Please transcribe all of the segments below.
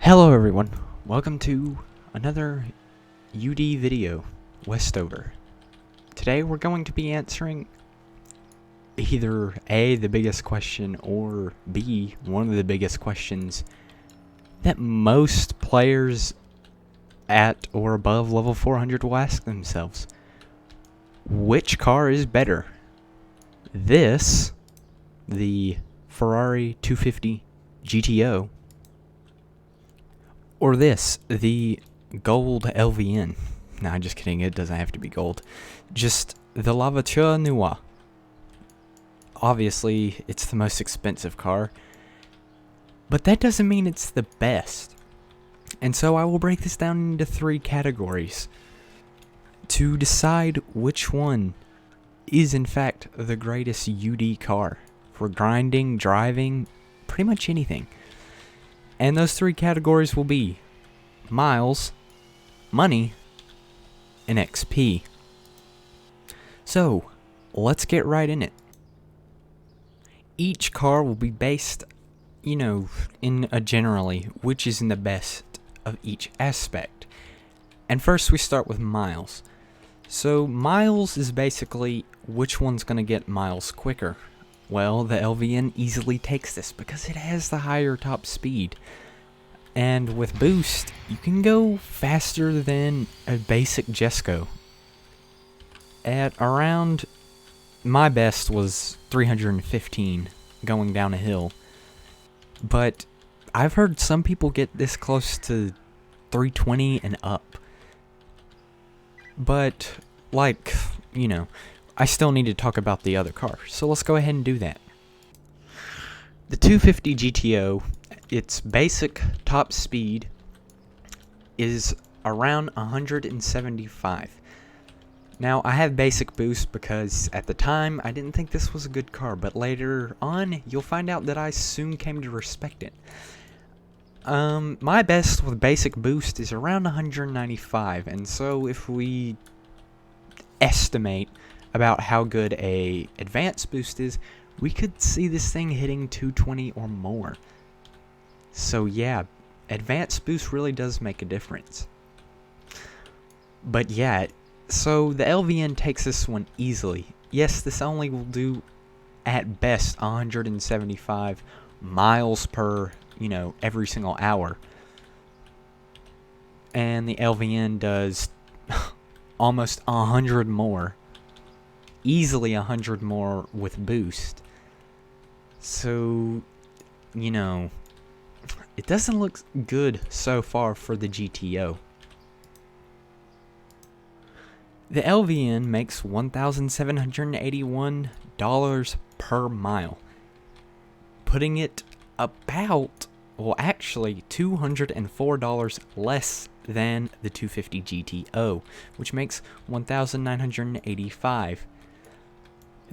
Hello everyone, welcome to another UD video, Westover. Today we're going to be answering either A, the biggest question, or B, one of the biggest questions that most players at or above level 400 will ask themselves. Which car is better? This, the Ferrari 250 GTO, or this, the gold LVN. Nah, just kidding, it doesn't have to be gold. Just the La Voiture Noire. Obviously, it's the most expensive car, but that doesn't mean it's the best. And so I will break this down into 3 categories to decide which one is in fact the greatest UD car for grinding, driving, pretty much anything. And those 3 categories will be miles, money, and XP. So, let's get right in it. Each car will be based, in a generally, which is in the best of each aspect. And first we start with miles. So, miles is basically which one's going to get miles quicker. Well, the LVN easily takes this because it has the higher top speed. And with boost, you can go faster than a basic Jesco. At around, my best was 315 going down a hill. But I've heard some people get this close to 320 and up. But, I still need to talk about the other car, so let's go ahead and do that. The 250 GTO, its basic top speed is around 175. Now, I have basic boost because at the time I didn't think this was a good car, but later on you'll find out that I soon came to respect it. My best with basic boost is around 195, and so if we estimate about how good a advanced boost is, we could see this thing hitting 220 or more. So yeah, advanced boost really does make a difference. But yeah, so the LVN takes this one easily. Yes, this only will do at best 175 miles per, every single hour. And the LVN does almost 100 more. Easily 100 more with boost. So, it doesn't look good so far for the GTO. The LVN makes $1,781 per mile, putting it about, actually $204 less than the 250 GTO, which makes $1,985.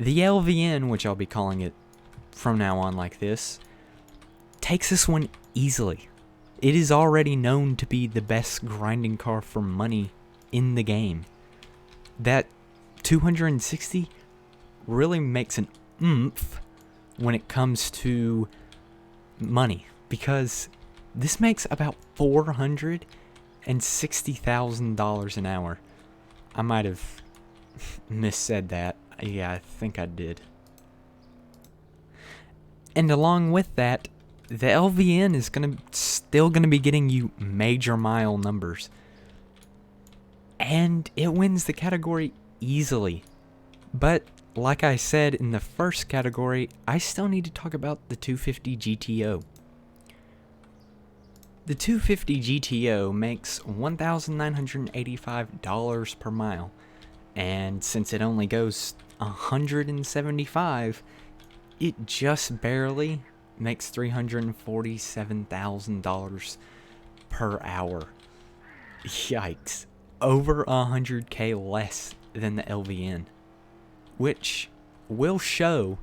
The LVN, which I'll be calling it from now on like this, takes this one easily. It is already known to be the best grinding car for money in the game. That 260 really makes an oomph when it comes to money, because this makes about $460,000 an hour. I might have missaid that. Yeah, I think I did. And along with that, the LVN is still gonna be getting you major mile numbers. And it wins the category easily. But like I said in the first category, I still need to talk about the 250 GTO. The 250 GTO makes $1,985 per mile. And since it only goes 175, it just barely makes $347,000 per hour. Yikes. Over 100k less than the LVN. Which will show.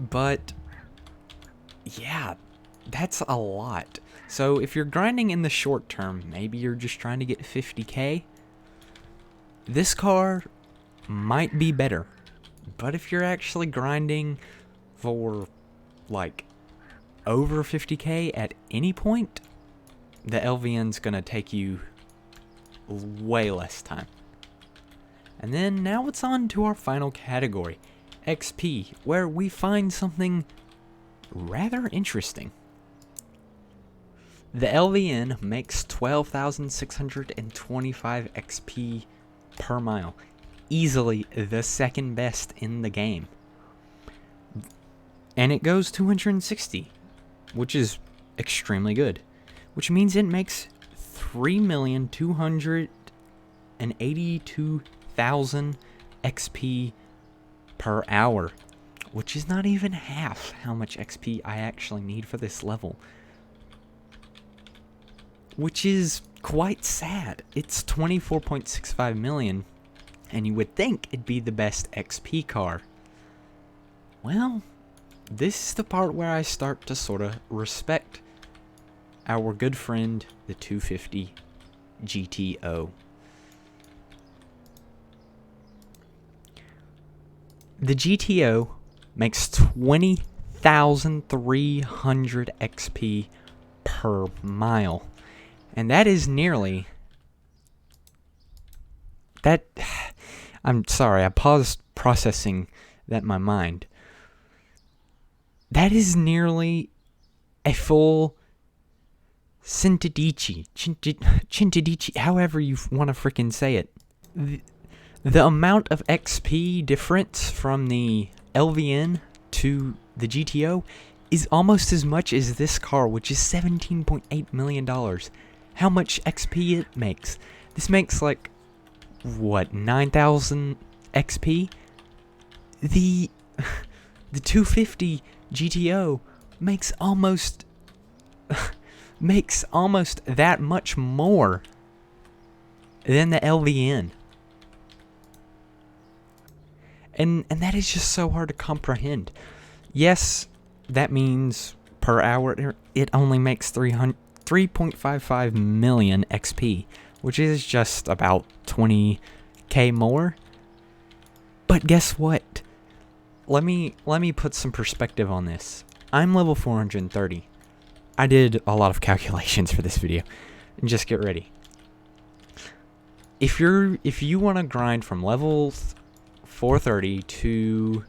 But yeah, that's a lot. So if you're grinding in the short term, maybe you're just trying to get 50k, this car might be better. But if you're actually grinding for over 50k at any point, the LVN's gonna take you way less time. And then now it's on to our final category, XP, where we find something rather interesting. The LVN makes 12,625 XP per mile, easily the second best in the game. And it goes 260, which is extremely good, which means it makes 3,282,000 XP per hour, which is not even half how much XP I actually need for this level, which is quite sad. It's 24.65 million, and you would think it'd be the best XP car. Well, this is the part where I start to sort of respect our good friend, the 250 GTO. The GTO makes 20,300 XP per mile. And that is nearly... That... I'm sorry, I paused processing that in my mind. That is nearly a full Cintadici, however you want to freaking say it. The amount of XP difference from the LVN to the GTO is almost as much as this car, which is $17.8 million. How much XP it makes? This makes like, what, 9,000 XP? The 250 GTO makes almost that much more than the LVN. And that is just so hard to comprehend. Yes, that means per hour it only makes 3.55 million XP, which is just about 20k more. But guess what? Let me put some perspective on this. I'm level 430. I did a lot of calculations for this video. And just get ready. If you want to grind from level 430 to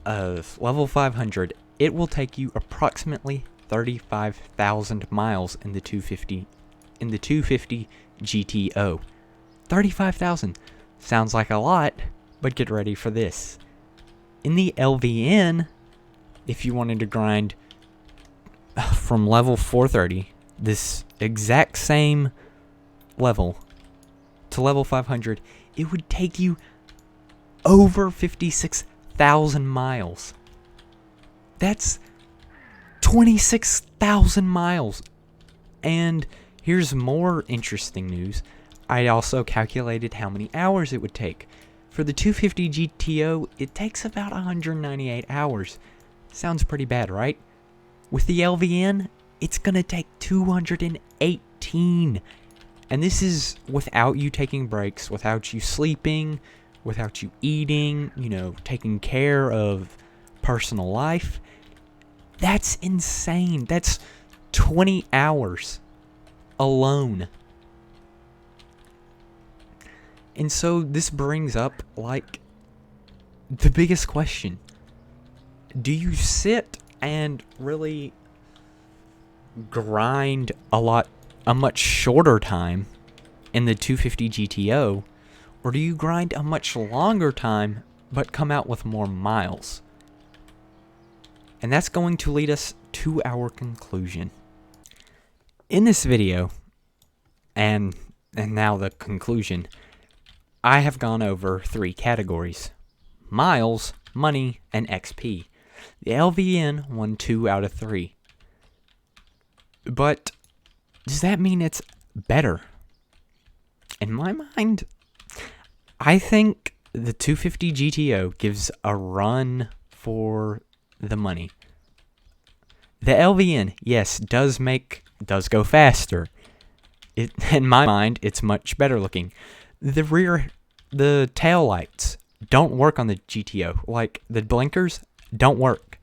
level 500, it will take you approximately 35,000 miles in the 250 GTO. 35,000 sounds like a lot, but get ready for this. In the LVN, if you wanted to grind from level 430, this exact same level, to level 500, it would take you over 56,000 miles. That's 26,000 miles. And here's more interesting news. I also calculated how many hours it would take. For the 250 GTO, it takes about 198 hours. Sounds pretty bad, right? With the LVN, it's gonna take 218. And this is without you taking breaks, without you sleeping, without you eating, taking care of personal life. That's insane. That's 20 hours alone. And so this brings up, the biggest question. Do you sit and really grind a much shorter time in the 250 GTO, or do you grind a much longer time but come out with more miles? And that's going to lead us to our conclusion. In this video, and now the conclusion, I have gone over 3 categories: miles, money, and XP. The LVN won 2 out of 3. But does that mean it's better? In my mind, I think the 250 GTO gives a run for the money. The LVN, yes, does go faster. In my mind, it's much better looking. The tail lights don't work on the GTO. Like, the blinkers don't work.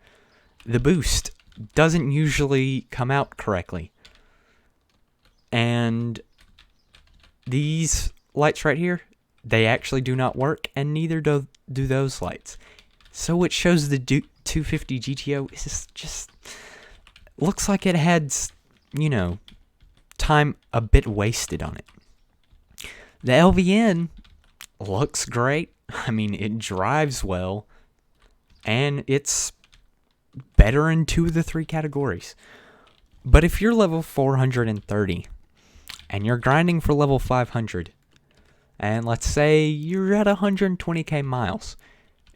The boost doesn't usually come out correctly. And these lights right here, they actually do not work, and neither do those lights. So it shows the 250 GTO is just looks like it had, time a bit wasted on it. The LVN looks great. I mean, it drives well, and it's better in 2 of the 3 categories. But if you're level 430 and you're grinding for level 500, and let's say you're at 120k miles,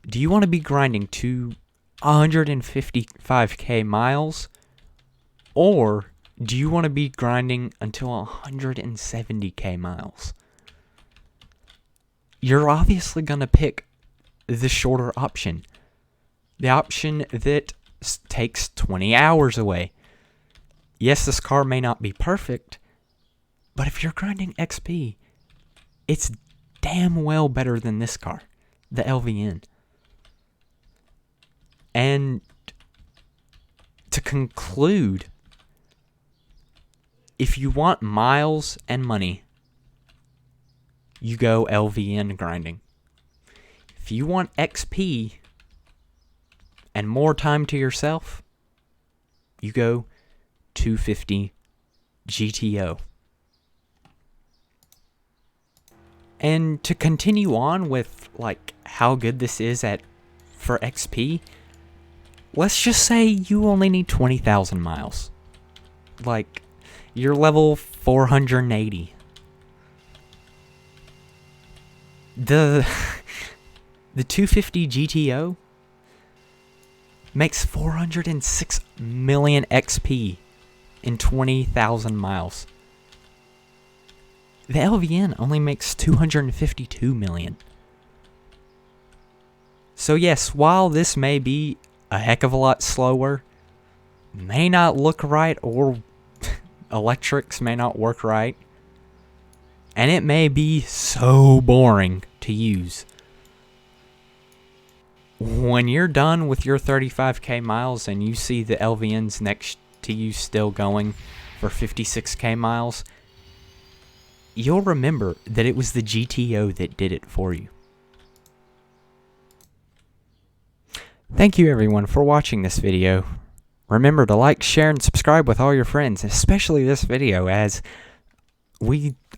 do you want to be grinding to 155k miles, or do you want to be grinding until 170k miles? You're obviously going to pick the shorter option. The option that takes 20 hours away. Yes, this car may not be perfect, but if you're grinding XP, it's damn well better than this car, the LVN. And to conclude, if you want miles and money, you go LVN grinding. If you want XP and more time to yourself, you go 250 GTO. And to continue on with how good this is for XP, let's just say you only need 20,000 miles. You're level 480. The 250 GTO makes 406 million XP in 20,000 miles. The LVN only makes 252 million. So yes, while this may be a heck of a lot slower, may not look right, or electrics may not work right, and it may be so boring to use, when you're done with your 35k miles and you see the LVNs next to you still going for 56k miles, you'll remember that it was the GTO that did it for you. Thank you everyone for watching this video. Remember to like, share, and subscribe with all your friends, especially this video, as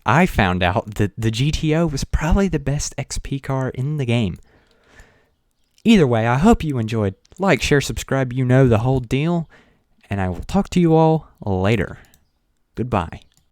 I found out that the GTO was probably the best XP car in the game. Either way, I hope you enjoyed. Like, share, subscribe, you know the whole deal, and I will talk to you all later. Goodbye.